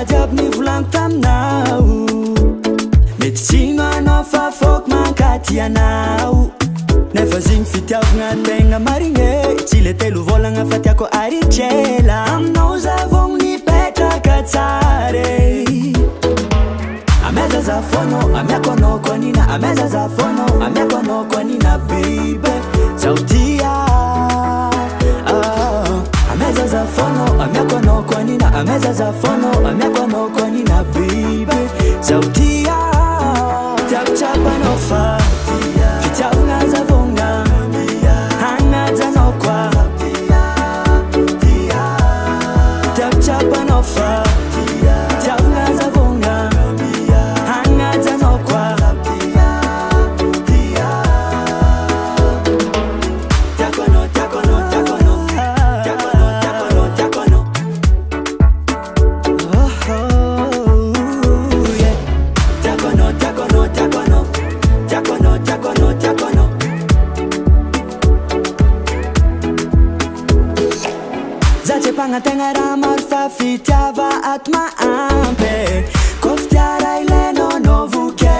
Raha jiaby nivolaniko taminao mety tsy manao fa fôko mankaty anao nefa zigny fitiavagna tegna marigny tsy le telo vôlagna fa tiako aritrela aminao zavogno nipetraka tsare ameza zafono amiako anao koa nina ameza zafono amiako anao koa nina baby zautia ameza zafono amiako anao koa nina ameza zafono amiako anao koa nina baby zautia tiakuchapanao fa fitiavagna zavogna hagnajanao koa tiakuchapanao fa fitiavagna zavogna hagnajanao koa tiakono tiakono tiakono tiakono tiakono tiakono yeah tiakono tiakono tiakono tiakono tiakono tiakono Zatsepagna tegna raha maro fa fitiava ato maampy koa fitiara ilainao novoke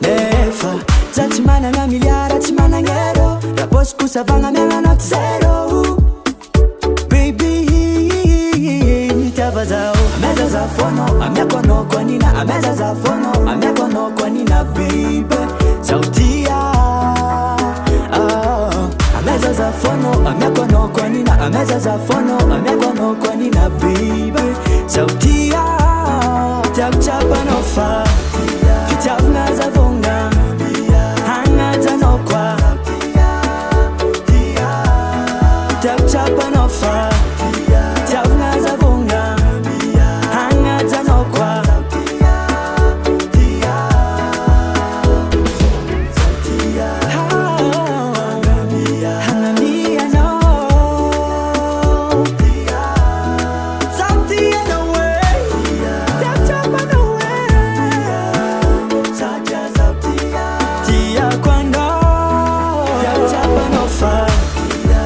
nefa za tsy managna miliara tsy managna euro raha posy kosa vagna miagnanao ty zero baby tiava zao ameza zafono amiako anao koa nina ameza zafono amiako anao koa nina baby zautia ameza zafono amiako anao koa nina ameza zafono amiako anao koa nina baby zautia tiakuchapanao fa fitiavagna zavogna hagnajanao koa tiakuchapanao fa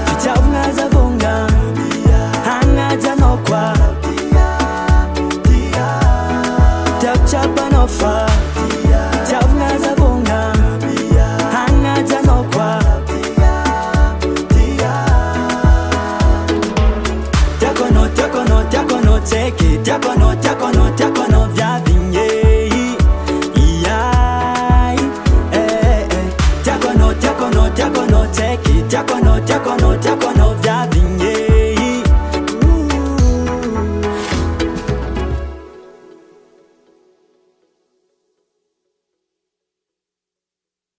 fitiavagna zavogna hagnajanao koa tiakuchapanao fa fitiavagna zavogna hagnajanao koa tiakono tiakono tiakono tseky tiakono tiakono tiakono viavigny iay tiakono tiakono tiakono tseky tiakono tiakono tiakono